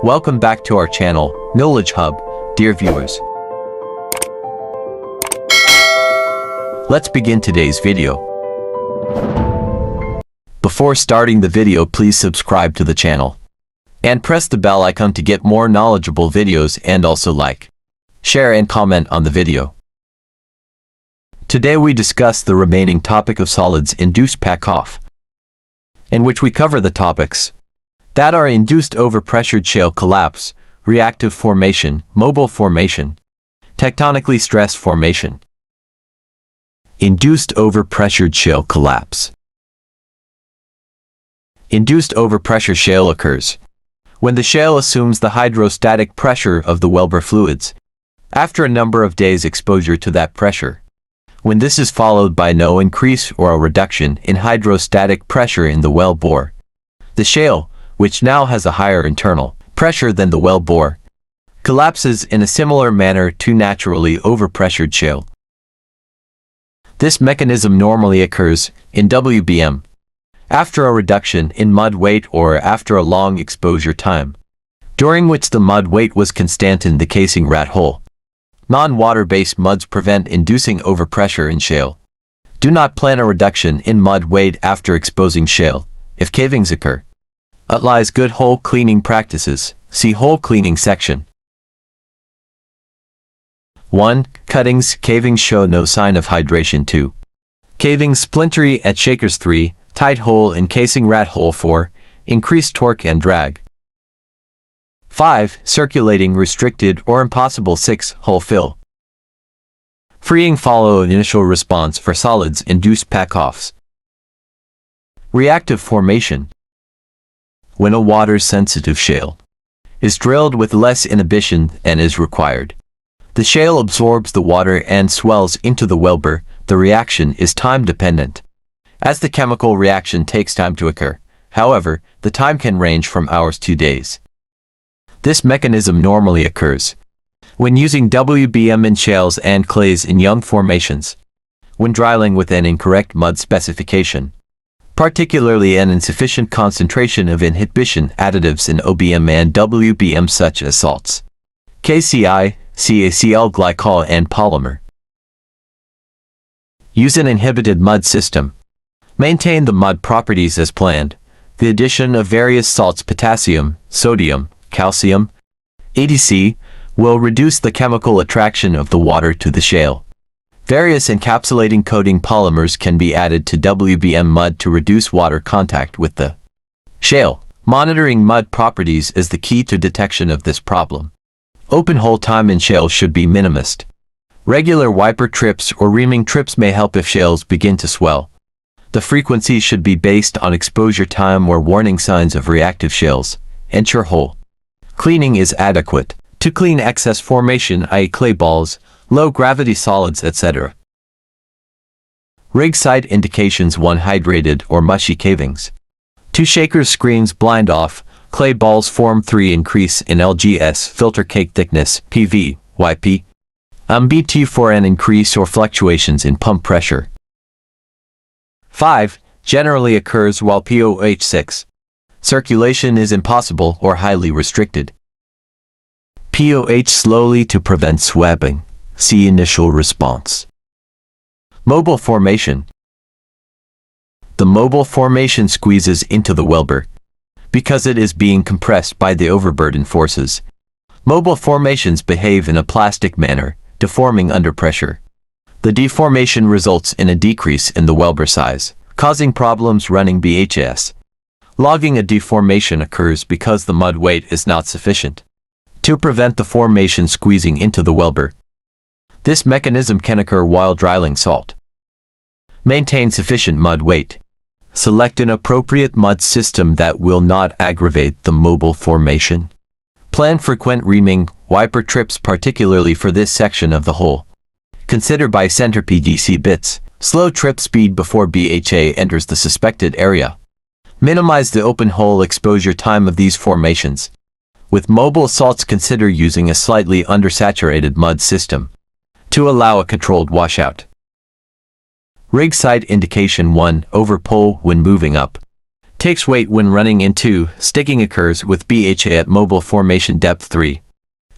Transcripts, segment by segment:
Welcome back to our channel, Knowledge Hub, dear viewers. Let's begin today's video. Before starting the video, please subscribe to the channel and press the bell icon to get more knowledgeable videos, and also like, share and comment on the video. Today we discuss the remaining topic of solids-induced pack-off, in which we cover the topics that are induced overpressured shale collapse, reactive formation, mobile formation, tectonically stressed formation. Induced overpressured shale collapse. Induced overpressure shale occurs when the shale assumes the hydrostatic pressure of the wellbore fluids after a number of days exposure to that pressure, when this is followed by no increase or a reduction in hydrostatic pressure in the well bore. The shale, which now has a higher internal pressure than the well bore, collapses in a similar manner to naturally overpressured shale. This mechanism normally occurs in WBM after a reduction in mud weight or after a long exposure time, during which the mud weight was constant in the casing rat hole. Non-water-based muds prevent inducing overpressure in shale. Do not plan a reduction in mud weight after exposing shale if cavings occur. Utilize good hole cleaning practices. See hole cleaning section. 1. Cuttings. Cavings show no sign of hydration. 2. Cavings splintery at shakers. 3. Tight hole in casing rat hole. 4. Increased torque and drag. 5. Circulating restricted or impossible. 6. Hole fill. Freeing follow initial response for solids-induced pack-offs. Reactive formation. When a water-sensitive shale is drilled with less inhibition than is required, the shale absorbs the water and swells into the wellbore. The reaction is time-dependent, as the chemical reaction takes time to occur. However, the time can range from hours to days. This mechanism normally occurs when using WBM in shales and clays in young formations, when drilling with an incorrect mud specification, particularly an insufficient concentration of inhibition additives in OBM and WBM such as salts, KCI, CaCl glycol and polymer. Use an inhibited mud system. Maintain the mud properties as planned. The addition of various salts, potassium, sodium, calcium, EDC, will reduce the chemical attraction of the water to the shale. Various encapsulating coating polymers can be added to WBM mud to reduce water contact with the shale. Monitoring mud properties is the key to detection of this problem. Open hole time in shale should be minimized. Regular wiper trips or reaming trips may help if shales begin to swell. The frequency should be based on exposure time or warning signs of reactive shales. Ensure hole cleaning is adequate to clean excess formation, i.e. clay balls, low-gravity solids, etc. Rig site indications. 1. Hydrated or mushy cavings. 2. Shakers screens blind off, clay balls form. 3. Increase in LGS filter cake thickness, PV, YP. BT. 4. An increase or fluctuations in pump pressure. 5. Generally occurs while POH 6. Circulation is impossible or highly restricted. POH slowly to prevent swabbing. See initial response. Mobile formation. The mobile formation squeezes into the wellbore because it is being compressed by the overburden forces. Mobile formations behave in a plastic manner, deforming under pressure. The deformation results in a decrease in the wellbore size, causing problems running BHS. Logging. A deformation occurs because the mud weight is not sufficient to prevent the formation squeezing into the wellbore. This mechanism can occur while drilling salt. Maintain sufficient mud weight. Select an appropriate mud system that will not aggravate the mobile formation. Plan frequent reaming, wiper trips, particularly for this section of the hole. Consider bi-center PDC bits. Slow trip speed before BHA enters the suspected area. Minimize the open hole exposure time of these formations. With mobile salts, consider using a slightly undersaturated mud system to allow a controlled washout. Rig site indication. 1. Overpull when moving up. Takes weight when running into, sticking occurs with BHA at mobile formation depth 3.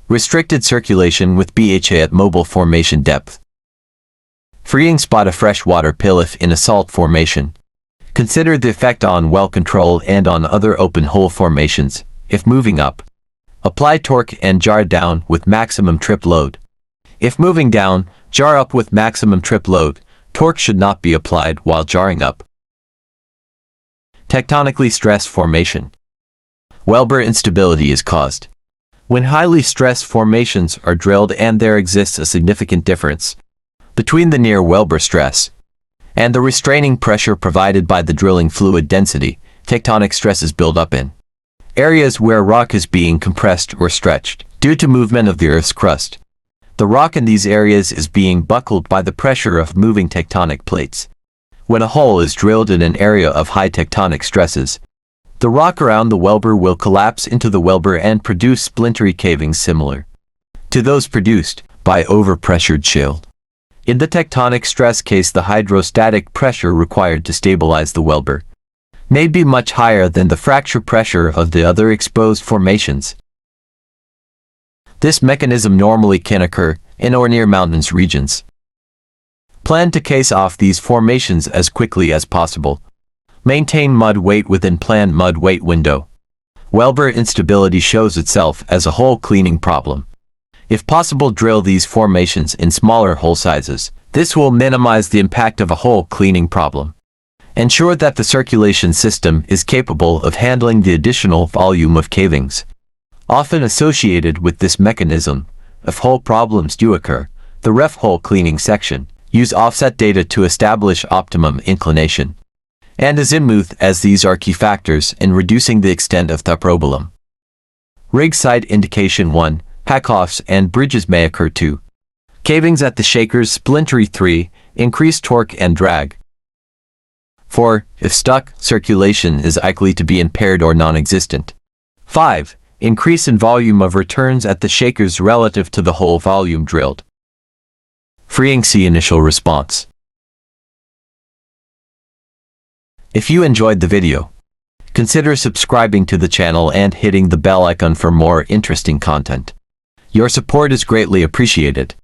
Restricted circulation with BHA at mobile formation depth. Freeing spot a freshwater pill if in a salt formation. Consider the effect on well control and on other open hole formations, if moving up. Apply torque and jar down with maximum trip load. If moving down, jar up with maximum trip load. Torque should not be applied while jarring up. Tectonically stressed formation. Weber instability is caused when highly stressed formations are drilled and there exists a significant difference between the near Weber stress and the restraining pressure provided by the drilling fluid density. Tectonic stresses build up in areas where rock is being compressed or stretched due to movement of the Earth's crust. The rock in these areas is being buckled by the pressure of moving tectonic plates. When a hole is drilled in an area of high tectonic stresses, the rock around the Weber will collapse into the Weber and produce splintery cavings similar to those produced by overpressured shale. In the tectonic stress case, the hydrostatic pressure required to stabilize the Weber may be much higher than the fracture pressure of the other exposed formations. This mechanism normally can occur in or near mountainous regions. Plan to case off these formations as quickly as possible. Maintain mud weight within planned mud weight window. Weber instability shows itself as a hole cleaning problem. If possible, drill these formations in smaller hole sizes. This will minimize the impact of a hole cleaning problem. Ensure that the circulation system is capable of handling the additional volume of cavings often associated with this mechanism. If hole problems do occur, the ref hole cleaning section use offset data to establish optimum inclination and azimuth, as these are key factors in reducing the extent of the problem. Rig side indication 1, packoffs and bridges may occur 2. Cavings at the shakers splintery 3, increased torque and drag. 4. If stuck, circulation is likely to be impaired or non-existent. 5. Increase in volume of returns at the shakers relative to the hole volume drilled. Freeing C initial response. If you enjoyed the video, consider subscribing to the channel and hitting the bell icon for more interesting content. Your support is greatly appreciated.